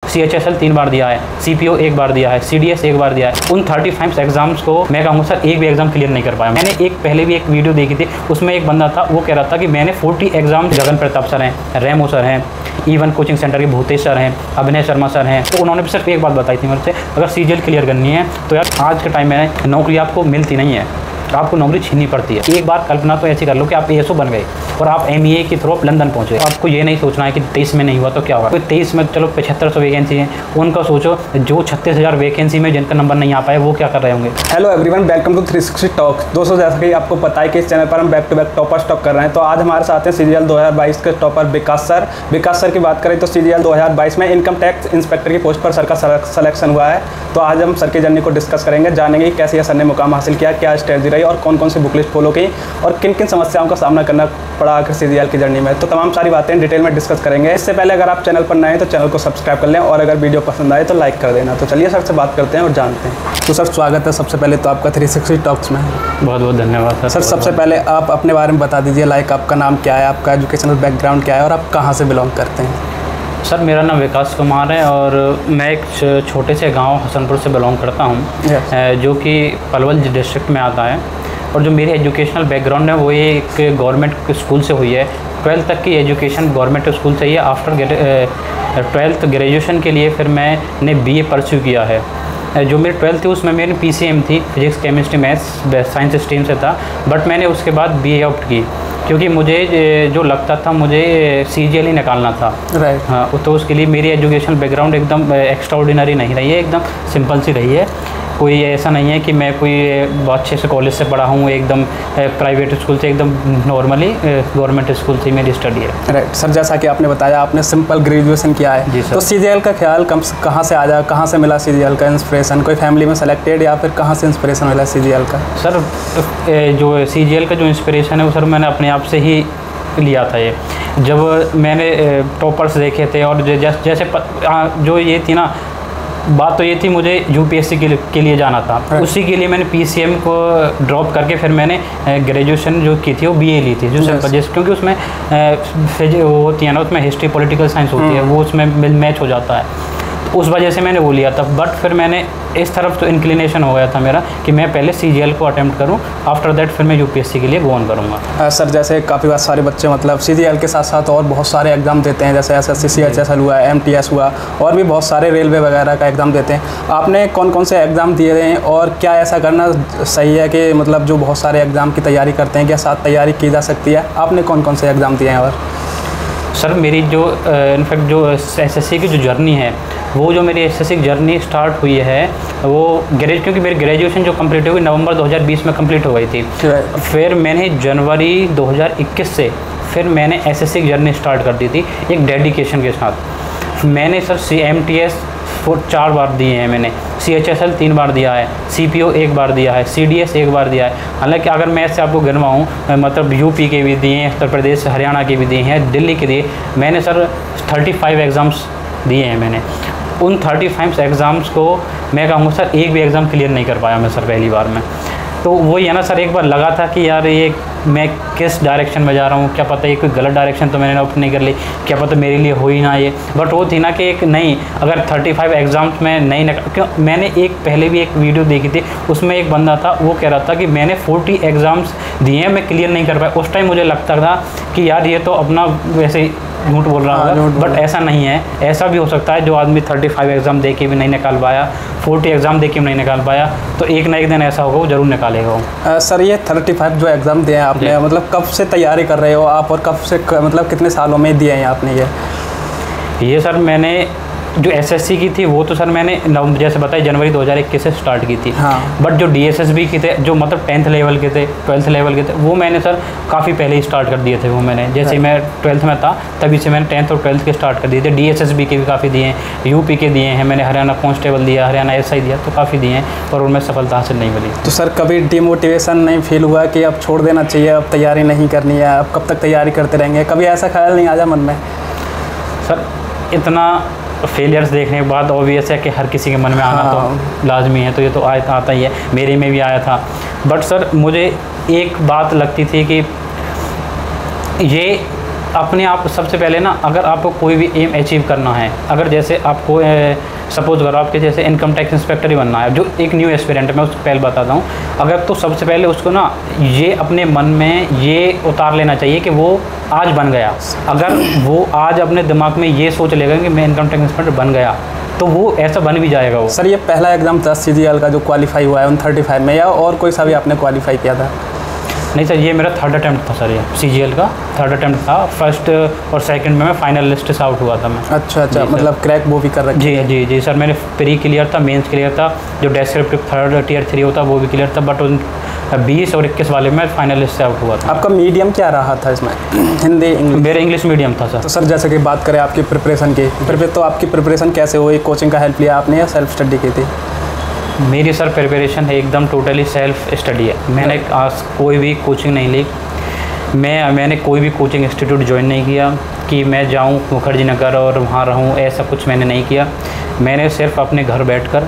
CHSL 3 बार दिया है, CPO 1 बार दिया है, CDS 1 बार दिया है। उन 35 एग्जाम्स को मैं कहूँगा सर एक भी एग्जाम क्लियर नहीं कर पाया। मैंने पहले भी एक वीडियो देखी थी, उसमें एक बंदा था वो कह रहा था कि मैंने 40 एग्जाम, गगन प्रताप सर हैं, रेमो सर हैं, इवन कोचिंग सेंटर के भूतेश सर हैं, अभिनय शर्मा सर हैं, तो उन्होंने भी सिर्फ एक बात बताई थी मेरे से, अगर CGL क्लियर करनी है तो यार आज के टाइम में नौकरी आपको मिलती नहीं है, आपको नौकरी छीननी पड़ती है। एक बार कल्पना तो ऐसी कर लो कि आप ASO बन गए और आप MEA के थ्रू लंदन पहुंचे। आपको ये नहीं सोचना है कि 23 में नहीं हुआ तो क्या हुआ। कोई 23 में चलो 7500 वैकेंसी हैं, उनका सोचो जो 36,000 वैकेंसी में जिनका नंबर नहीं आ पाए वो क्या कर रहे होंगे। Hello everyone, welcome to 360 talks. दोस्तों, जैसा कि आपको पता है कि इस चैनल पर हम back to back toppers talk कर रहे हैं, तो आज हमारे साथ हैं CGL 2022 के टॉपर विकास सर। विकास सर की बात करें तो CGL 2022 में इनकम टैक्स इंस्पेक्टर की पोस्ट पर सर का सिलेक्शन हुआ है। तो आज हम सर की जर्नी को डिस्कस करेंगे, जानेंगे कैसे सर ने मुकाम हासिल किया, क्या स्ट्रेटजी रही और कौन कौन सी बुक लिस्ट फॉलो की और किन किन समस्याओं का सामना करना पड़ा आखिर CGL की जर्नी में। तो तमाम सारी बातें डिटेल में डिस्कस करेंगे। इससे पहले अगर आप चैनल पर नए हैं तो चैनल को सब्सक्राइब कर लें और अगर वीडियो पसंद आए तो लाइक कर देना। तो चलिए सर से बात करते हैं और जानते हैं। तो सर स्वागत है सबसे पहले तो आपका 360 टॉक्स में। बहुत बहुत धन्यवाद सर। सबसे पहले आप अपने बारे में बता दीजिए, लाइक आपका नाम क्या है, आपका एजुकेशनल बैकग्राउंड क्या है और आप कहाँ से बिलोंग करते हैं। सर मेरा नाम विकास कुमार है और मैं एक छोटे से गांव हसनपुर से बिलोंग करता हूं, जो कि पलवल डिस्ट्रिक्ट में आता है। और जो मेरी एजुकेशनल बैकग्राउंड है वो ये एक गवर्नमेंट स्कूल से हुई है। 12th तक की एजुकेशन गवर्नमेंट स्कूल से ही है। आफ्टर 12th ग्रेजुएशन के लिए फिर मैंने BA परस्यू किया है। जो मेरी 12th थी उसमें मेरी PCM थी, physics chemistry maths science stream से था, बट मैंने उसके बाद BA ऑप्ट की क्योंकि मुझे जो लगता था मुझे CGL ही निकालना था। राइट। हाँ, तो उसके लिए मेरी एजुकेशनल बैकग्राउंड एकदम एक्स्ट्राऑर्डिनरी नहीं रही है, एकदम सिंपल सी रही है। कोई ऐसा नहीं है कि मैं कोई बहुत अच्छे से कॉलेज से पढ़ा हूँ, एकदम प्राइवेट स्कूल से, एकदम नॉर्मली गवर्नमेंट स्कूल से मेरी स्टडी है। राइट सर, जैसा कि आपने बताया आपने सिंपल ग्रेजुएशन किया है। जी सर। तो CGL का ख्याल कहाँ से आया, कहाँ से मिला CGL का इंस्पिरेशन? कोई फैमिली में सेलेक्टेड या फिर कहाँ से इंस्पिरेशन मिला CGL का? सर जो CGL का जो इंस्पिरेशन है वो सर मैंने अपने आप से ही लिया था। ये जब मैंने टॉपर्स देखे थे और जैसे जो ये थी ना बात, तो ये थी मुझे UPSC के लिए जाना था। उसी के लिए मैंने PCM को ड्रॉप करके फिर मैंने ग्रेजुएशन जो की थी वो BA ली थी, जो सिंपल, क्योंकि उसमें वो होती है ना, उसमें हिस्ट्री पॉलिटिकल साइंस होती है, वो उसमें मैच हो जाता है। तो उस वजह से मैंने वो लिया था। बट फिर मैंने इस तरफ तो इंक्लिनेशन हो गया था मेरा कि मैं पहले CGL को अटेम्प्ट करूं, आफ्टर दैट फिर मैं UPSC के लिए गो ऑन करूँगा। सर जैसे काफ़ी बार सारे बच्चे मतलब CGL के साथ साथ और बहुत सारे एग्ज़ाम देते हैं, जैसे SSC CHSL हुआ, MTS हुआ और भी बहुत सारे रेलवे वगैरह का एग्ज़ाम देते हैं। आपने कौन कौन से एग्ज़ाम दिए हैं और क्या ऐसा करना सही है कि मतलब जो बहुत सारे एग्ज़ाम की तैयारी करते हैं क्या साथ तैयारी की जा सकती है? आपने कौन कौन से एग्ज़ाम दिए हैं? और सर मेरी जो इनफैक्ट जो SSC की जो जर्नी है, वो जो मेरी SSC की जर्नी स्टार्ट हुई है वो क्योंकि मेरी ग्रेजुएशन जो कंप्लीट हुई नवंबर 2020 में कंप्लीट हो गई थी। फिर मैंने जनवरी 2021 से फिर मैंने SSC की जर्नी स्टार्ट कर दी थी एक डेडिकेशन के साथ। मैंने सर MTS 4 बार दिए हैं मैंने, CHSL 3 बार दिया है, CPO 1 बार दिया है, CDS 1 बार दिया है। हालांकि अगर मैं ऐसे आपको गिनवाऊँ, मतलब UP के भी दिए हैं, उत्तर प्रदेश हरियाणा के भी दिए हैं, दिल्ली के दिए। मैंने सर 35 एग्ज़ाम्स दिए हैं मैंने। उन 35 एग्ज़ाम्स को मैं कहूँगा सर एक भी एग्ज़ाम क्लियर नहीं कर पाया मैं सर पहली बार में। तो वही है ना सर, एक बार लगा था कि यार ये मैं किस डायरेक्शन में जा रहा हूँ, क्या पता ये कोई गलत डायरेक्शन तो मैंने ऑप्ट नहीं कर ली, क्या पता मेरे लिए हो ही ना ये। बट वो थी ना कि एक नहीं, अगर 35 एग्ज़ाम्स में नहीं क्यों, मैंने पहले भी एक वीडियो देखी थी, उसमें एक बंदा था वो कह रहा था कि मैंने 40 एग्ज़ाम्स दिए हैं, मैं क्लियर नहीं कर पाया। उस टाइम मुझे लगता था कि यार ये तो अपना वैसे झूठ बोल रहा होगा, बट ऐसा नहीं है। ऐसा भी हो सकता है जो आदमी 35 एग्ज़ाम दे के भी नहीं निकाल पाया, 40 एग्ज़ाम दे के भी नहीं निकाल पाया, तो एक ना एक दिन ऐसा होगा वो ज़रूर निकालेगा वो। सर ये 35 जो एग्ज़ाम दिए हैं आपने, मतलब कब से तैयारी कर रहे हो आप और कब से मतलब कितने सालों में दिए हैं आपने ये? सर मैंने जो SSC की थी वो तो सर मैंने जैसे बताया जनवरी 2021 से स्टार्ट की थी। हाँ। बट जो DSSB की थे, जो मतलब 10th लेवल के थे, 12th लेवल के थे, वो मैंने सर काफ़ी पहले ही स्टार्ट कर दिए थे। वो मैंने जैसे मैं 12th में था तभी से मैंने 10th और 12th के स्टार्ट कर दिए थे। DSSB के भी काफ़ी दिए हैं, UP के दिए हैं मैंने, हरियाणा कांस्टेबल दिया, हरियाणा SI दिया, तो काफ़ी दिए हैं पर उनमें सफलता हासिल नहीं मिली। तो सर कभी डिमोटिवेशन नहीं फील हुआ कि अब छोड़ देना चाहिए, अब तैयारी नहीं करनी है, अब कब तक तैयारी करते रहेंगे? कभी ऐसा ख्याल नहीं आया मन में? सर इतना फेलियर्स देखने के बाद ऑब्वियस है कि हर किसी के मन में आना तो लाजमी है, तो ये तो आता ही है, मेरे में भी आया था। बट सर मुझे एक बात लगती थी कि ये अपने आप सबसे पहले ना, अगर आपको कोई भी एम अचीव करना है, अगर जैसे आपको सपोज करो आपके जैसे इनकम टैक्स इंस्पेक्टर ही बनना है, जो एक न्यू एस्पिरेंट है, मैं उसको पहले बताता हूँ, अगर तो सबसे पहले उसको ना ये अपने मन में ये उतार लेना चाहिए कि वो आज बन गया। अगर वो आज अपने दिमाग में ये सोच लेगा कि मैं इनकम टैक्स इंस्पेक्टर बन गया, तो वो ऐसा बन भी जाएगा। वो सर ये पहला एग्ज़ाम था CGL का जो क्वालिफाई हुआ है 135 में, या और कोई सा भी आपने क्वालिफाई किया था? नहीं सर, ये मेरा 3rd अटैम्प्ट था सर, ये CGL का 3rd अटैम्प्ट था। फर्स्ट और सेकंड में मैं फाइनल लिस्ट से आउट हुआ था मैं। अच्छा, मतलब क्रैक वो भी कर रखा? जी सर, मैंने प्री क्लियर था, मेंस क्लियर था, जो डिस्क्रिप्टिव 3rd Tier 3 होता वो भी क्लियर था, बट उन 20 और 21 वाले में फाइनल लिस्ट से आउट हुआ था। आपका मीडियम क्या रहा था इसमें, हिंदी इंग्लिश? मेरा इंग्लिश मीडियम था सर। तो सर जैसे कि बात करें आपकी प्रिपरेशन की, तो आपकी प्रिपरेशन कैसे हुई? कोचिंग का हेल्प लिया आपने या सेल्फ स्टडी की थी? मेरी सर प्रिपरेशन है एकदम टोटली सेल्फ स्टडी है। मैंने आज कोई भी कोचिंग नहीं ली, मैंने कोई भी कोचिंग इंस्टीट्यूट ज्वाइन नहीं किया कि मैं जाऊं मुखर्जी नगर और वहाँ रहूं, ऐसा कुछ मैंने नहीं किया। मैंने सिर्फ अपने घर बैठकर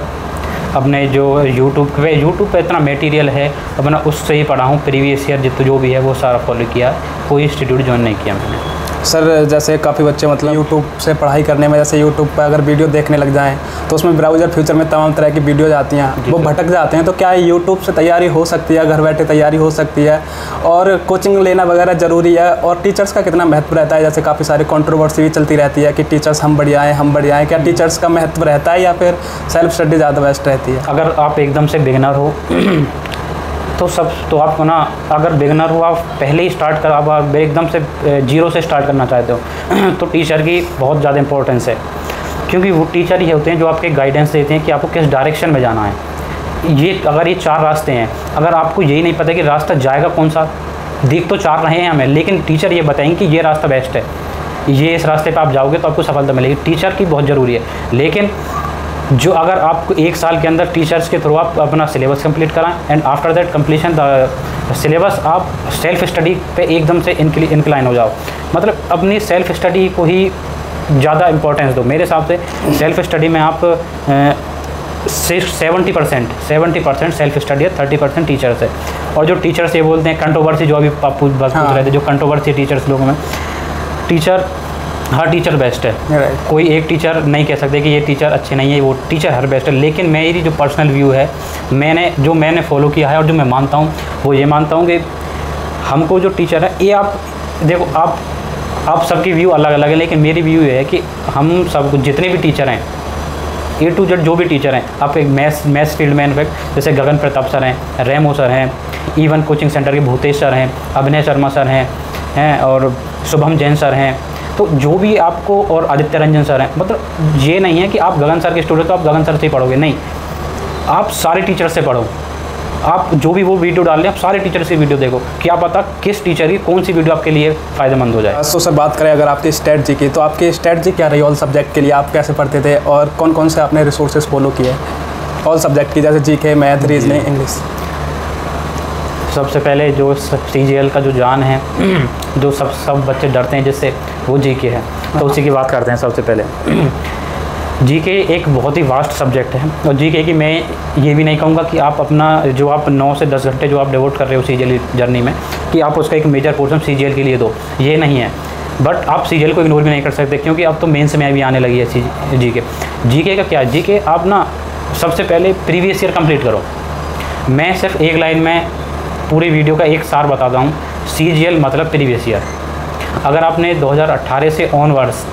अपने जो यूट्यूब पे इतना मटेरियल है, अपना उससे ही पढ़ा हूँ। प्रीवियस ईयर जो भी है वो सारा फॉलो किया, कोई इंस्टीट्यूट ज्वाइन नहीं किया मैंने। सर जैसे काफ़ी बच्चे मतलब यूट्यूब से पढ़ाई करने में, जैसे यूट्यूब पर अगर वीडियो देखने लग जाएं तो उसमें ब्राउज़र फ्यूचर में तमाम तरह की वीडियोज़ आती हैं, वो भटक जाते हैं। तो क्या यूट्यूब से तैयारी हो सकती है, घर बैठे तैयारी हो सकती है, और कोचिंग लेना वगैरह ज़रूरी है? और टीचर्स का कितना महत्व रहता है? जैसे काफ़ी सारी कंट्रोवर्सी भी चलती रहती है कि टीचर्स हम बढ़िया हैं, क्या टीचर्स का महत्व रहता है या फिर सेल्फ स्टडी ज़्यादा बेस्ट रहती है? अगर आप एकदम से बिगिनर हो तो आपको ना, अगर बिगनर हो, आप पहले ही स्टार्ट कर, आप एकदम से 0 से स्टार्ट करना चाहते हो तो टीचर की बहुत ज़्यादा इंपॉर्टेंस है, क्योंकि वो टीचर ही होते हैं जो आपके गाइडेंस देते हैं कि आपको किस डायरेक्शन में जाना है। अगर ये 4 रास्ते हैं, अगर आपको यही नहीं पता कि रास्ता जाएगा कौन सा, दिख तो 4 रहे हैं हमें, लेकिन टीचर ये बताएंगे कि ये रास्ता बेस्ट है, ये इस रास्ते पर आप जाओगे तो आपको सफलता मिलेगी। टीचर की बहुत ज़रूरी है। लेकिन जो अगर आपको 1 साल के अंदर टीचर्स के थ्रू आप अपना सिलेबस कंप्लीट कराएं, and after that completion the syllabus आप सेल्फ स्टडी पे एकदम से इंक्लाइन हो जाओ, मतलब अपनी सेल्फ स्टडी को ही ज़्यादा इंपॉर्टेंस दो। मेरे हिसाब से सेल्फ स्टडी में आप 70% सेल्फ स्टडी है, 30% टीचर्स है। और जो टीचर्स ये बोलते हैं कंट्रोवर्सी, जो अभी आप पूछ रहे थे, जो कंट्रोवर्सी टीचर्स लोगों में, हर टीचर बेस्ट है। कोई एक टीचर नहीं कह सकते कि ये टीचर अच्छे नहीं है, वो टीचर हर बेस्ट है। लेकिन मेरी जो पर्सनल व्यू है, मैंने फॉलो किया है और जो मैं मानता हूँ वो ये मानता हूँ कि हमको जो टीचर है, ये आप देखो, आप सबकी व्यू अलग अलग है, लेकिन मेरी व्यू ये है कि हम सब जितने भी टीचर हैं, A to Z जो भी टीचर हैं, आप एक मैथ्स फील्ड में इनफैक्ट जैसे गगन प्रताप सर हैं, रेमो सर हैं, इवन कोचिंग सेंटर के भूतेश सर हैं, अभिनय शर्मा सर हैं और शुभम जैन सर हैं, तो जो भी आपको, और आदित्य रंजन सर हैं, मतलब ये नहीं है कि आप गगन सर के स्टूडेंट तो आप गगन सर से ही पढ़ोगे, नहीं, आप सारे टीचर से पढ़ो। आप जो भी वो वीडियो डाल रहे हैं, आप सारे टीचर से वीडियो देखो, क्या पता किस टीचर की कौन सी वीडियो आपके लिए फ़ायदेमंद हो जाए। तो सर बात करें अगर आपकी स्ट्रेटजी की, तो आपकी स्ट्रेटजी क्या रही ऑल सब्जेक्ट के लिए? आप कैसे पढ़ते थे और कौन कौन से आपने रिसोर्सेज फॉलो किए ऑल सब्जेक्ट की, जैसे GK, मैथ, रीजनिंग, इंग्लिश? सबसे पहले जो CGL का जो जान है, जो सब बच्चे डरते हैं जिससे, वो GK है, तो उसी की बात करते हैं। सबसे पहले GK एक बहुत ही वास्ट सब्जेक्ट है, और GK की मैं ये भी नहीं कहूँगा कि आप अपना जो आप 9 से 10 घंटे जो आप डिवोट कर रहे हो CGL जर्नी में, कि आप उसका एक मेजर पोर्शन CGL के लिए दो, ये नहीं है। बट आप CGL को इग्नोर भी नहीं कर सकते, क्योंकि अब तो मेंस में भी आने लगी है GK का क्या, GK आप ना सबसे पहले प्रीवियस ईयर कंप्लीट करो। मैं सिर्फ एक लाइन में पूरी वीडियो का एक सार बताता हूँ। CGL मतलब प्रीवियस ईयर। अगर आपने 2018 से ऑनवर्ड्स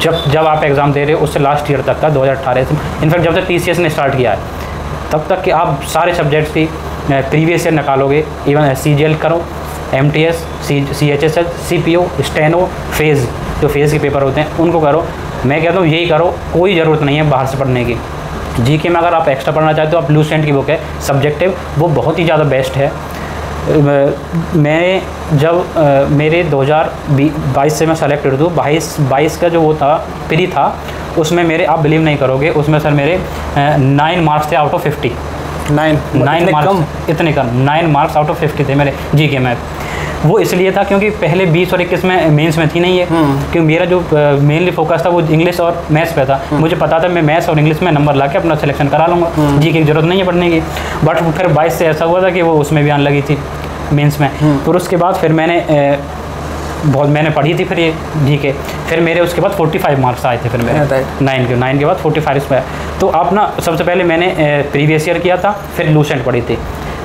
जब आप एग्ज़ाम दे रहे हो, उससे लास्ट ईयर तक का, 2018 से इनफैक्ट जब से TCS ने स्टार्ट किया है, तब तक कि आप सारे सब्जेक्ट्स की प्रीवियस ईयर निकालोगे। इवन CGL करो, MTS, CHSL, CPO, steno, phase, जो फेज़ के पेपर होते हैं उनको करो। मैं कहता हूँ यही करो, कोई ज़रूरत नहीं है बाहर से पढ़ने की। GK में अगर आप एक्स्ट्रा पढ़ना चाहते हो, आप लूसेंट की बुक है सब्जेक्टिव, वो बहुत ही ज़्यादा बेस्ट है। मैं जब मेरे 2022 से मैं सेलेक्टेड हूँ, 22 का जो वो था प्री था, उसमें मेरे, आप बिलीव नहीं करोगे, उसमें सर मेरे 9 मार्क्स थे आउट ऑफ 50। 9 मार्क्स, इतने कम 9 मार्क्स आउट ऑफ 50 थे मेरे GK में। वो इसलिए था क्योंकि पहले 20 और 21 में मेंस में थी नहीं है, क्योंकि मेरा जो मेनली फोकस था वो इंग्लिश और मैथ्स पे था। मुझे पता था मैं मैथ्स और इंग्लिश में नंबर ला के अपना सिलेक्शन करा लूँगा, GK की जरूरत नहीं है पढ़ने की। बट फिर 22 से ऐसा हुआ था कि वो उसमें भी आने लगी थी मेंस में। फिर उसके बाद फिर मैंने बहुत मैंने पढ़ी थी फिर ये जीके। फिर मेरे उसके बाद 45 मार्क्स आए थे फिर मेरे 9 के बाद 45 पे। तो आप ना सबसे पहले मैंने प्रीवियस ईयर किया था, फिर लूसेंट पढ़ी थी।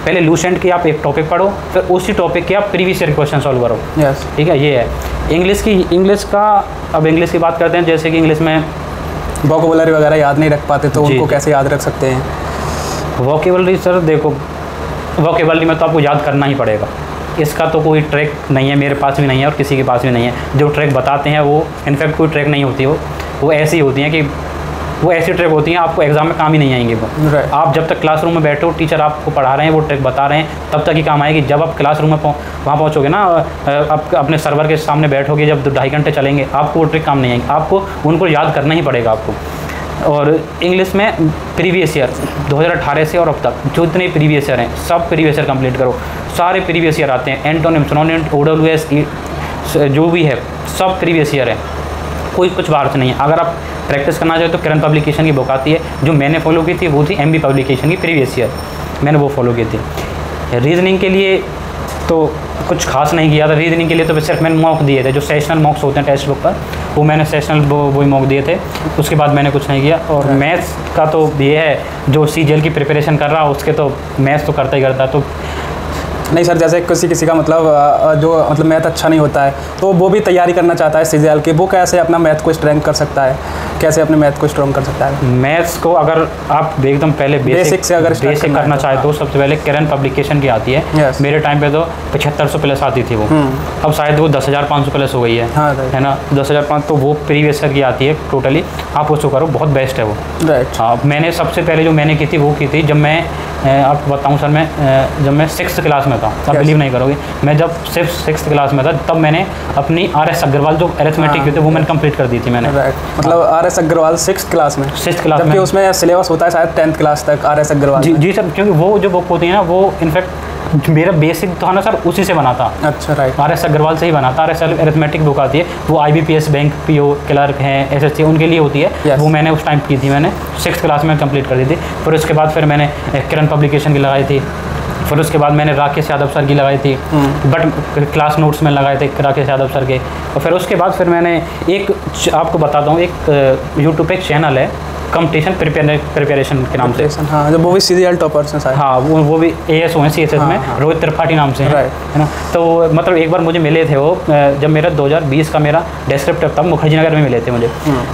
पहले लूसेंट की आप एक टॉपिक पढ़ो, फिर उसी टॉपिक के आप प्रीवियस ईयर क्वेश्चन सॉल्व करो। ठीक है, ये है इंग्लिश का। अब इंग्लिश की बात करते हैं, जैसे कि इंग्लिश में वोकैबुलरी वगैरह याद नहीं रख पाते तो उनको कैसे याद रख सकते हैं? वोकैबुलरी सर देखो, वोकैबुलरी में तो आपको याद करना ही पड़ेगा। इसका तो कोई ट्रैक नहीं है, मेरे पास भी नहीं है और किसी के पास भी नहीं है। जो ट्रैक बताते हैं वो इनफैक्ट कोई ट्रैक नहीं होती, वो ऐसी होती हैं कि वो ऐसी ट्रैक होती हैं आपको एग्जाम में काम ही नहीं आएंगे वो। आप जब तक क्लासरूम में बैठे हो, टीचर आपको पढ़ा रहे हैं, वो ट्रैक बता रहे हैं, तब तक ही काम आएगी। जब आप क्लासरूम में वहाँ पहुँचोगे ना, आप अपने सर्वर के सामने बैठोगे, जब 2-2.5 घंटे चलेंगे, आपको वो ट्रैक काम नहीं आएंगे। आपको उनको याद करना ही पड़ेगा आपको। और इंग्लिश में प्रीवियस ईयर 2018 से और अब तक जो इतने प्रीवियस ईयर हैं, सब प्रीवियस ईयर कंप्लीट करो। सारे प्रीवियस ईयर आते हैं, एंटोनिम, सिनोनिम, OWS जो भी है सब प्रीवियस ईयर है, कोई कुछ बाहर से नहीं है। अगर आप प्रैक्टिस करना चाहे तो करंट पब्लिकेशन की बुक आती है, जो मैंने फॉलो की थी वो थी MB पब्लिकेशन की प्रीवियस ईयर, मैंने वो फॉलो की थी। रीजनिंग के लिए तो कुछ खास नहीं किया था। रीजनिंग के लिए तो सिर्फ मैंने मॉक दिए थे, जो सेशनल मॉक्स होते हैं टेक्स्ट बुक पर, वो मैंने सेशनल वही मॉक दिए थे। उसके बाद मैंने कुछ नहीं किया। और मैथ्स का तो ये है, जो CGL की प्रिपरेशन कर रहा उसके तो मैथ्स तो करता ही करता। तो नहीं सर, जैसे किसी का मतलब जो मतलब मैथ अच्छा नहीं होता है तो वो भी तैयारी करना चाहता है CGL की, वो कैसे अपना मैथ को स्ट्रेंथ कर सकता है, कैसे अपने मैथ को स्ट्रॉन्ग कर सकता है? मैथ्स को अगर आप एकदम पहले बेसिक से अगर बेसिक करना चाहे तो सबसे पहले करंट पब्लिकेशन की आती है। मेरे टाइम पे तो 7500 प्लस आती थी वो, अब शायद वो 10,500 प्लस हो गई है। है ना, 10,500। तो वो प्रीवियस ईयर की आती है टोटली, आप उसको करो, बहुत बेस्ट है वो। हाँ, मैंने सबसे पहले जो मैंने की थी वो की थी जब मैं आपको बताऊँ सर, मैं जब मैं 6th क्लास में था, आप बिलीव नहीं करोगे, मैं जब सिर्फ 6th क्लास में था तब मैंने अपनी RS अग्रवाल जो अरिथमेटिक की थी वो मैंने कंप्लीट कर दी थी मैंने। मतलब RS अग्रवाल 6th क्लास में? 6th क्लास में, उसमें सिलेबस होता है शायद 10th क्लास तक RS अग्रवाल। जी सर, क्योंकि वो जो बुक होती है ना, वो इनफैक्ट मेरा बेसिक तो है ना सर, उसी से बना था। अच्छा, राइट। RS अग्रवाल से ही बना था। RS अरिथमेटिक बुक आती है, वो IBPS बैंक PO क्लर्क हैं, SSC उनके लिए होती है। वो मैंने उस टाइम की थी, मैंने 6th क्लास में कंप्लीट कर दी थी। फिर उसके बाद फिर मैंने करंट पब्लिकेशन की लगाई थी। फिर उसके बाद मैंने राकेश यादव सर की लगाई थी, बट क्लास नोट्स में लगाए थे राकेश यादव सर के। और फिर उसके बाद फिर मैंने एक, आपको बताता हूँ, एक यूट्यूब पे एक चैनल है कंपटीशन प्रिपरेशन के नाम से। हाँ, जब वो भी CGL टॉपर्स हैं शायद। हाँ, वो भी ASO हैं CSS में, रोहित त्रिपाठी नाम से है ना। तो मतलब एक बार मुझे मिले थे वो, जब मेरा 2020 का मेरा डिस्क्रिप्टिव था, मुखर्जी नगर में मिले थे मुझे।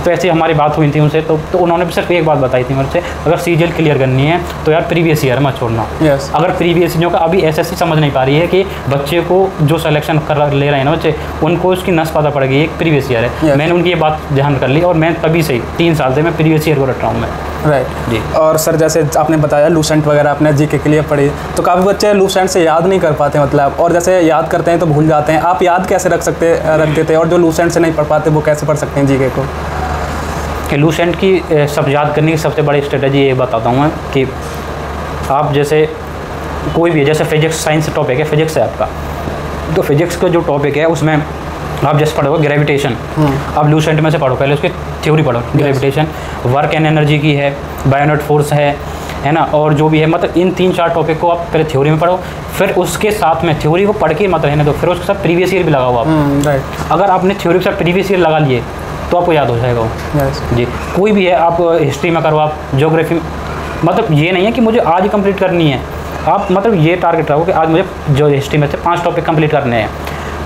तो ऐसी हमारी बात हुई थी उनसे, तो उन्होंने भी सिर्फ एक बात बताई थी मुझसे, अगर CGL क्लियर करनी है तो यार प्रीवियस ईयर मत छोड़ना। अगर प्रीवियस ईयर का अभी SSC समझ नहीं पा रही है कि बच्चे को जो सिलेक्शन कर ले रहे हैं ना बच्चे, उनको उसकी नस पता पड़ गई, एक प्रीवियस ईयर है। मैंने उनकी ये बात ध्यान कर ली और मैं तभी से 3 साल से मैं प्रीवियस ईयर को रट रहा हूँ मैं। राइट जी। और सर जैसे आपने बताया लूसेंट वगैरह आपने GK के लिए पढ़ी, तो काफ़ी बच्चे लूसेंट से याद नहीं कर पाते मतलब, और जैसे याद करते हैं तो भूल जाते हैं। आप याद कैसे रखते थे, और जो लूसेंट से नहीं पढ़ पाते वो कैसे पढ़ सकते हैं GK को? लूसेंट की सब याद करने की सबसे बड़ी स्ट्रेटजी ये बताता हूँ मैं कि आप जैसे कोई भी, जैसे फिजिक्स साइंस टॉपिक है, फिजिक्स है आपका, तो फिजिक्स का जो टॉपिक है उसमें आप जैसे पढ़ोगे ग्रेविटेशन, आप लूसेंट में से पढ़ो, पहले उसकी थ्योरी पढ़ो। ग्रेविटेशन, वर्क एंड एनर्जी की है, बायोनेट फोर्स है ना, और जो भी है, मतलब इन 3-4 टॉपिक को आप पहले थ्योरी में पढ़ो, फिर उसके साथ में थ्योरी को पढ़ के मत रहने दो, फिर उसके साथ प्रीवियस ईयर भी लगाओ आप। अगर आपने थ्योरी के साथ प्रीवियस ईयर लगा लिए तो आपको याद हो जाएगा वो। जी, कोई भी है, आप हिस्ट्री में करो, आप ज्योग्राफी, मतलब ये नहीं है कि मुझे आज ही कंप्लीट करनी है, आप मतलब ये टारगेट रखो कि आज मुझे जो हिस्ट्री में से 5 टॉपिक कंप्लीट करने हैं।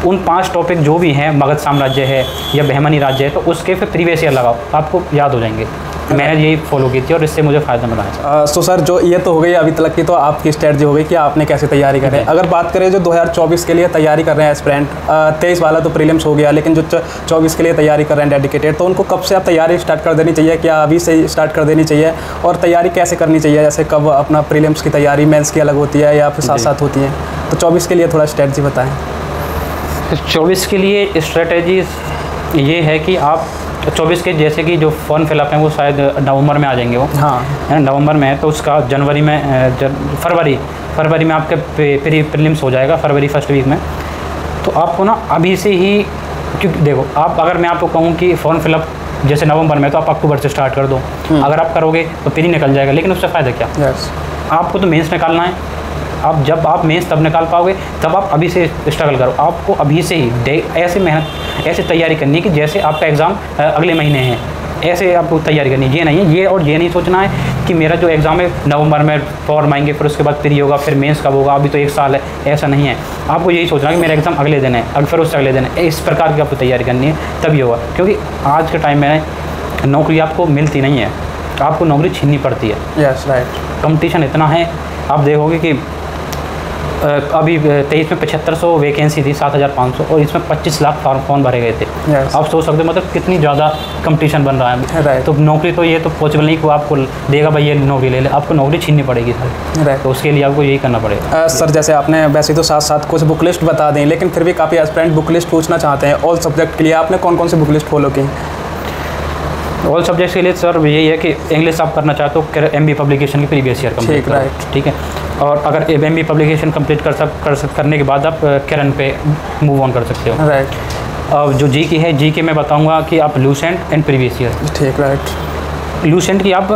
उन 5 टॉपिक जो भी हैं, मगध साम्राज्य है या बहमनी राज्य है, तो उसके फिर प्रीवियस ईयर लगाओ, आपको याद हो जाएंगे। मैंने यही फॉलो की थी और इससे मुझे फ़ायदा मिला है। तो सर जो ये तो हो गई अभी तक की, तो आपकी स्ट्रेटजी हो गई कि आपने कैसे तैयारी कर रहे हैं। अगर बात करें जो 2024 के लिए तैयारी कर रहे हैं एस्पिरेंट, 23 वाला तो प्रीलिम्स हो गया, लेकिन जो 24 के लिए तैयारी कर रहे हैं डेडिकेटेड, तो उनको कब से आप तैयारी स्टार्ट कर देनी चाहिए, क्या अभी से स्टार्ट कर देनी चाहिए, और तैयारी कैसे करनी चाहिए? जैसे कब अपना प्रीलिम्स की तैयारी मेंस की अलग होती है या फिर साथ साथ होती है, तो 24 के लिए थोड़ा स्ट्रेटजी बताएँ। 24 के लिए स्ट्रेटजीज ये है कि आप 24 के जैसे कि जो फॉर्म फिलअप हैं वो शायद नवंबर में आ जाएंगे वो, हाँ है ना, नवंबर में है, तो उसका जनवरी में फरवरी में आपके प्रीलिम्स हो जाएगा, फरवरी फर्स्ट वीक में। तो आपको ना अभी से ही, क्योंकि देखो आप, अगर मैं आपको कहूँ कि फॉर्म फिलअप जैसे नवंबर में, तो आप अक्टूबर से स्टार्ट कर दो। अगर आप करोगे तो प्री निकल जाएगा, लेकिन उससे फ़ायदा क्या? आपको तो मेंस निकालना है, आप जब आप मेंस तब निकाल पाओगे, तब आप अभी से स्ट्रगल करो। आपको अभी से ही ऐसे मेहनत, ऐसे तैयारी करनी है कि जैसे आपका एग्ज़ाम अगले महीने है, ऐसे आपको तैयारी करनी है। ये नहीं है, ये नहीं सोचना है कि मेरा जो एग्ज़ाम है नवंबर में फॉर्म आएंगे, फिर उसके बाद प्री होगा, फिर मेंस कब होगा, अभी तो 1 साल है। ऐसा नहीं है, आपको यही सोचना है कि मेरा एग्ज़ाम अगले दिन है, फिर उससे अगले दिन है। इस प्रकार की आपको तैयारी करनी है, तभी होगा। क्योंकि आज के टाइम में नौकरी आपको मिलती नहीं है, आपको नौकरी छीननी पड़ती है। Yes right. कंपटीशन इतना है, आप देखोगे कि अभी 23 में 7500 वैकेंसी थी, 7500, और इसमें 25 लाख फॉर्म भरे गए थे। yes. आप सोच सकते हो मतलब कितनी ज़्यादा कंपटीशन बन रहा है। right. तो नौकरी तो ये तो पॉसिबल नहीं कि वो आपको देगा भाई ये नौकरी ले ले, आपको नौकरी छीननी पड़ेगी सर। right. तो उसके लिए आपको यही करना पड़ेगा। सर जैसे आपने वैसे तो साथ साथ कुछ बुक लिस्ट बता दें, लेकिन फिर भी काफ़ी एस्पिरेंट बुक लिस्ट पूछना चाहते हैं ऑल सब्जेक्ट के लिए, आपने कौन कौन सी बुक लिस्ट फॉलो की? ऑल सब्जेक्ट्स के लिए सर यही है कि इंग्लिश आप करना चाहते हो MB पब्लिकेशन की प्रीवियस ईयर कंप्लीट करो, ठीक है। और अगर MB पब्लिकेशन कंप्लीट करने के बाद आप करंट पे मूव ऑन कर सकते हो। राइट। और जो जी की है, जी के मैं बताऊंगा कि आप लूसेंट एंड प्रीवियस ईयर। ठीक, राइट। लूसेंट की आप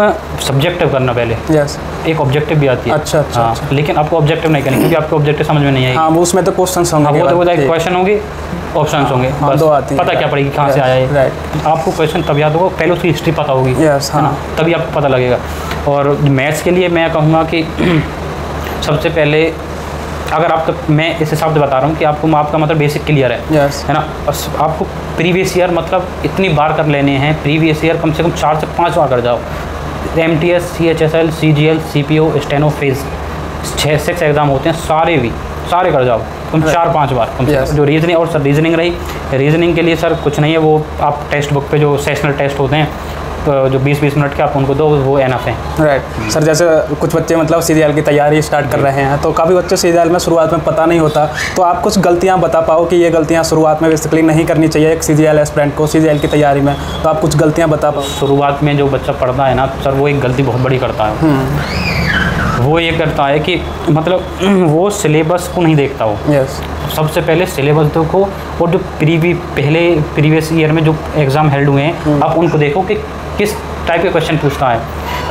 सब्जेक्टिव करना पहले। यस। एक ऑब्जेक्टिव भी आती है। अच्छा अच्छा, हाँ, अच्छा। लेकिन आपको ऑब्जेक्टिव नहीं करनी, क्योंकि आपको ऑब्जेक्टिव समझ में नहीं आएगी। हाँ, वो उसमें तो क्वेश्चंस होंगे। वो तो क्वेश्चन होंगे, ऑप्शंस होंगे, बस पता क्या पड़ेगी कहाँ से आया है। राइट। आपको क्वेश्चन तब याद होगा, पहले उसकी हिस्ट्री पता होगी, है ना, तभी आपको पता लगेगा। और मैथ्स के लिए मैं कहूँगा कि सबसे पहले अगर आप, तो मैं इस हिसाब से बता रहा हूँ कि आपका मतलब बेसिक क्लियर है, है ना। आपको प्रीवियस ईयर मतलब इतनी बार कर लेने हैं, प्रीवियस ईयर कम से कम 4 से 5 बार कर जाओ। MTS, CHSL, CGL, CPO, steno, phase 6 exam होते हैं, सारे कर जाओ तुम 4-5 बार कम से कम। जो रीजनिंग, और सर रीजनिंग रही, रीजनिंग के लिए सर कुछ नहीं है, वो आप टेक्स्ट बुक पे जो सेशनल टेस्ट होते हैं, तो जो 20-20 मिनट के आप उनको दो, वो एनफ हैं। राइट। सर जैसे कुछ बच्चे मतलब CGL की तैयारी स्टार्ट कर रहे हैं, तो काफ़ी बच्चे CGL में शुरुआत में पता नहीं होता, तो आप कुछ गलतियां बता पाओ कि ये गलतियां शुरुआत में बेसिकली नहीं करनी चाहिए एक CGL एस्पिरेंट को CGL की तैयारी में, तो आप कुछ गलतियां बता पाओ। शुरुआत में जो बच्चा पढ़ता है ना सर, वो एक गलती बहुत बड़ी करता है। वो ये करता है कि मतलब वो सिलेबस को नहीं देखता हो। यस। सबसे पहले सिलेबस देखो, और जो प्रीवियस ईयर में जो एग्ज़ाम हेल्ड हुए हैं, आप उनको देखो कि किस टाइप के क्वेश्चन पूछता है।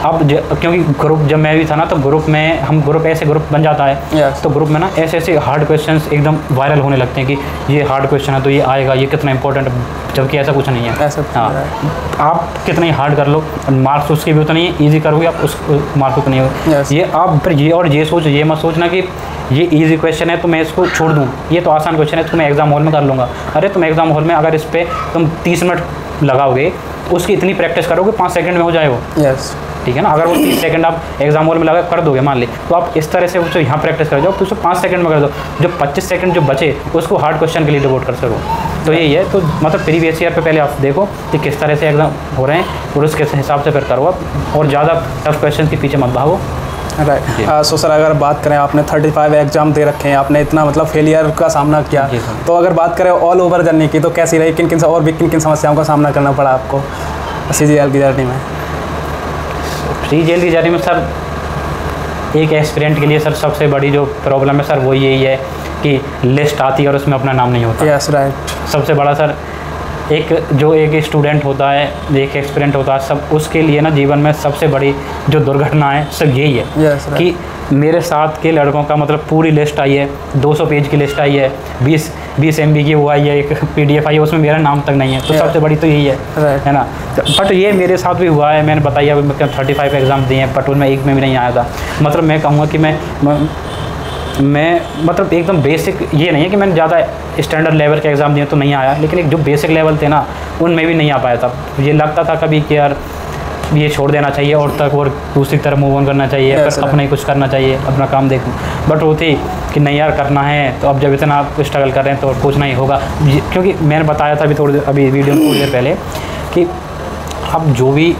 अब क्योंकि ग्रुप, जब मैं भी था ना, तो ग्रुप में ऐसे ग्रुप बन जाता है, तो ग्रुप में ना ऐसे हार्ड क्वेश्चंस एकदम वायरल होने लगते हैं कि ये हार्ड क्वेश्चन है तो ये आएगा, ये कितना इंपॉर्टेंट है, जबकि ऐसा कुछ नहीं है। हाँ, आप कितना ही हार्ड कर लो, मार्क्स उसके भी उतना ही ईजी करोगे आप, उस मार्क्स उतने होगा। ये आप फिर ये मत सोचना कि ये इजी क्वेश्चन है तो मैं इसको छोड़ दूँ, ये तो आसान क्वेश्चन है तो मैं एग्ज़ाम हॉल में कर लूँगा। अरे तुम एग्ज़ाम हॉल में अगर इस पर तुम 30 मिनट लगाओगे, उसकी इतनी प्रैक्टिस करोगे 5 सेकंड में हो जाए वो। यस। ठीक है ना। अगर वो 30 सेकंड आप एग्जाम हॉल में लगा कर दोगे मान ली, तो आप इस तरह से उसको यहाँ प्रैक्टिस कर जाओ, तो उसको 5 सेकंड में कर दो, जो 25 सेकंड जो बचे उसको हार्ड क्वेश्चन के लिए डिवोट कर सको। तो यही है। तो मतलब प्रीवियस ईयर पे पहले आप देखो कि किस तरह से एग्जाम हो रहे हैं, और उसके हिसाब से फिर करो आप, और ज़्यादा टफ क्वेश्चन के पीछे मत भागो। राइट। सो सर, अगर बात करें, आपने 35 एग्जाम दे रखे हैं, आपने इतना मतलब फेलियर का सामना किया, तो अगर बात करें ऑल ओवर जर्नी की, तो कैसी रही, किन किन समस्याओं का सामना करना पड़ा आपको CGL की जर्नी में? CGL की जर्नी में सर, एक एस्पिरेंट के लिए सर सबसे बड़ी जो प्रॉब्लम है सर, वो यही है कि लिस्ट आती है और उसमें अपना नाम नहीं होता। Yes, right. सबसे बड़ा सर, एक स्टूडेंट होता है, एक एस्पिरेंट होता है, सब उसके लिए ना जीवन में सबसे बड़ी जो दुर्घटना है सब यही है। yes, right. कि मेरे साथ के लड़कों का मतलब पूरी लिस्ट आई है, 200 पेज की लिस्ट आई है, 20 MB की वो आई है, एक PDF आई है, उसमें मेरा नाम तक नहीं है। तो सबसे बड़ी तो यही है, है ना। बट ये मेरे साथ भी हुआ है, मैंने बताया अभी 35 एग्ज़ाम दिए हैं, बट उनमें एक में भी नहीं आया था। मतलब मैं कहूँगा कि मैं मतलब एकदम बेसिक, ये नहीं है कि मैंने ज़्यादा स्टैंडर्ड लेवल के एग्ज़ाम दिए तो नहीं आया, लेकिन एक जो बेसिक लेवल थे ना, उनमें भी नहीं आ पाया था। ये लगता था कभी कि यार ये छोड़ देना चाहिए और दूसरी तरफ मूव ऑन करना चाहिए, फिर अपना ही कुछ करना चाहिए, अपना काम देखूँ। बट वो थी कि नहीं यार करना है, तो अब जब इतना आप स्ट्रगल कर रहे हैं तो पूछना ही होगा। क्योंकि मैंने बताया था अभी वीडियो में थोड़ी देर पहले कि आप जो भी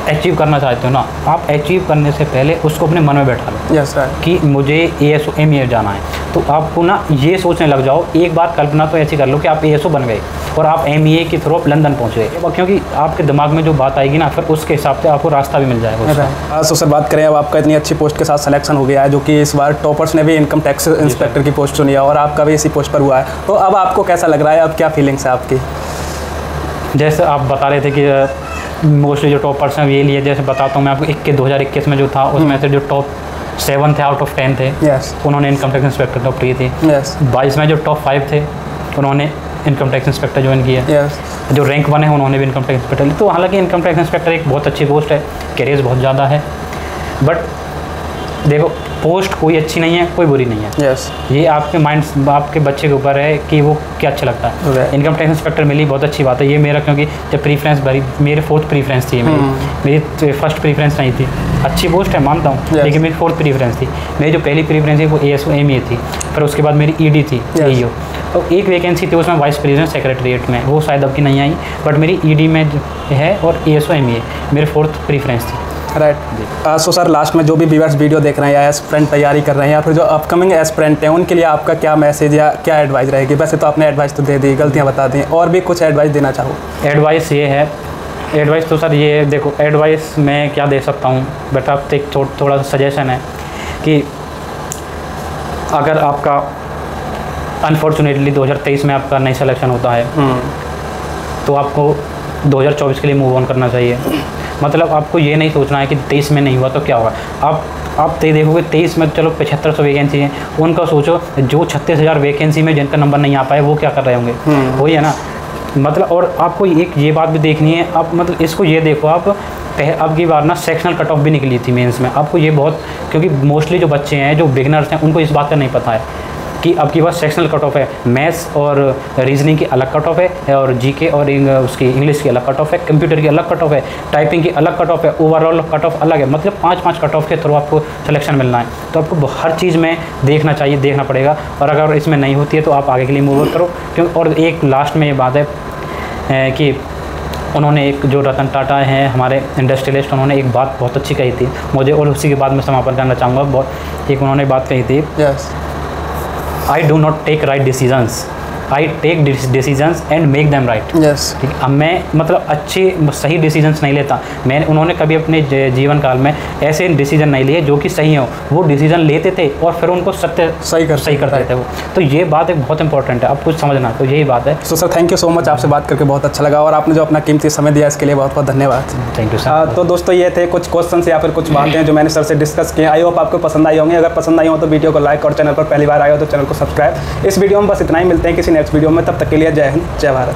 अचीव करना चाहते हो ना, आप अचीव करने से पहले उसको अपने मन में बैठा लो। Yes sir. कि मुझे ASO MEA जाना है, तो आपको ना ये सोचने लग जाओ, एक बार कल्पना तो ऐसी कर लो कि आप ASO बन गए और आप MEA के थ्रू आप लंदन पहुँच गए, क्योंकि आपके दिमाग में जो बात आएगी ना, फिर उसके हिसाब से आपको रास्ता भी मिल जाएगा। तो सर बात करें, अब आपका इतनी अच्छी पोस्ट के साथ सिलेक्शन हो गया है, जो कि इस बार टॉपर्स ने भी इनकम टैक्स इंस्पेक्टर की पोस्ट चुनी है, और आपका भी इसी पोस्ट पर हुआ है, तो अब आपको कैसा लग रहा है, अब क्या फीलिंग्स है आपकी? जैसे आप बता रहे थे कि मोस्टली जो टॉपर्स हैं ये लिए, जैसे बताता हूँ मैं आपको, 2021 में जो था उसमें से जो टॉप 7 थे आउट ऑफ 10 थे, उन्होंने इनकम टैक्स इंस्पेक्टर टॉप की थी। 22 में जो टॉप 5 थे उन्होंने इनकम टैक्स इंस्पेक्टर ज्वाइन किया। जो रैंक 1 है उन्होंने भी इनकम टैक्स इंस्पेक्टर लिया। तो हालांकि इनकम टैक्स इंस्पेक्टर एक बहुत अच्छी पोस्ट है, कैरियर बहुत ज़्यादा है, बट देखो पोस्ट कोई अच्छी नहीं है कोई बुरी नहीं है। ये आपके माइंड आपके बच्चे के ऊपर है कि वो क्या अच्छा लगता है। इनकम टैक्स इंस्पेक्टर मिली बहुत अच्छी बात है। ये मेरा क्योंकि जब प्रीफ्रेंस भरी मेरे 4th प्रीफ्रेंस थी, मेरी 1st प्रीफ्रेंस नहीं थी। अच्छी पोस्ट है मानता हूँ, लेकिन मेरी 4th प्रीफ्रेंस थी। मेरी जो पहली प्रीफ्रेंस थी वो ASO-ME थी, फिर उसके बाद मेरी ED थी, AEO। तो एक वैकेंसी थी उसमें वाइस प्रेसिडेंट सेक्रेटरीट में, वो शायद अब की नहीं आई, बट मेरी ED में है और ASO-ME मेरी 4th प्रीफ्रेंस थी। राइट। सो सर लास्ट में जो भी व्यूअर्स वीडियो देख रहे हैं या एस्पिरेंट तैयारी कर रहे हैं या फिर जो अपकमिंग एस्पिरेंट हैं उनके लिए आपका क्या मैसेज या क्या एडवाइस रहेगी? वैसे तो आपने एडवाइस तो दे दी, गलतियाँ बता दी, और भी कुछ एडवाइस देना चाहो? एडवाइस ये है, एडवाइस तो सर ये देखो, एडवाइस मैं क्या दे सकता हूँ बट आप एक थोड़ा सा सजेशन है कि अगर आपका अनफॉर्चुनेटली 2023 में आपका नहीं सिलेक्शन होता है तो आपको 2024 के लिए मूव ऑन करना चाहिए। मतलब आपको ये नहीं सोचना है कि 23 में नहीं हुआ तो क्या होगा। आप देखोगे 23 में चलो 7500 वैकेंसी हैं, उनका सोचो जो 36,000 वैकेंसी में जिनका नंबर नहीं आ पाए वो क्या कर रहे होंगे। वही है ना, मतलब और आपको एक ये बात भी देखनी है। आप मतलब इसको ये देखो, आप अब की बार ना सेक्शनल कट ऑफ भी निकली थी मेंस में। आपको ये बहुत, क्योंकि मोस्टली जो बच्चे हैं जो बिगनर्स हैं उनको इस बात का नहीं पता है कि अब की बार सेक्शनल कट ऑफ है। मैथ्स और रीजनिंग की अलग कट ऑफ है, और जीके और उसकी इंग्लिश की अलग कट ऑफ है, कंप्यूटर की अलग कट ऑफ है, टाइपिंग की अलग कट ऑफ है, ओवरऑल कट ऑफ अलग है। मतलब 5-5 कट ऑफ के थ्रू आपको सिलेक्शन मिलना है। तो आपको हर चीज़ में देखना चाहिए, देखना पड़ेगा, और अगर इसमें नहीं होती है तो आप आगे के लिए मूव करो। क्योंकि और एक लास्ट में ये बात है कि उन्होंने एक जो रतन टाटा हैं हमारे इंडस्ट्रियलिस्ट, उन्होंने एक बात बहुत अच्छी कही थी मुझे, और उसी के बाद मैं समापन करना चाहूँगा। बहुत एक उन्होंने बात कही थी, I do not take right decisions, I take decisions and make them right। ठीक है, अब मैं मतलब अच्छे सही डिसीजंस नहीं लेता। उन्होंने कभी अपने जीवन काल में ऐसे डिसीजन नहीं लिए जो कि सही हो। वो डिसीजन लेते थे और फिर उनको सही करते थे वो। तो ये बात एक बहुत इंपॉर्टेंट है, आप कुछ समझना, तो यही बात है। So sir thank you so much, आपसे बात करके बहुत अच्छा लगा, और आपने जो अपना कीमती समय दिया इसके लिए बहुत बहुत धन्यवाद। Thank you sir. तो दोस्तों ये थे कुछ क्वेश्चन या फिर कुछ बातें जो मैंने सर से डिस्कस किए। आई होप आपको पसंद आई होंगी। अगर पसंद आई हो तो वीडियो को लाइक, और चैनल पर पहली बार आए हो तो चैनल को सब्सक्राइब। इस वीडियो में बस इतना ही, मिलते हैं किसी नेक्स्ट वीडियो में, तब तक के लिए जय हिंद, जय भारत।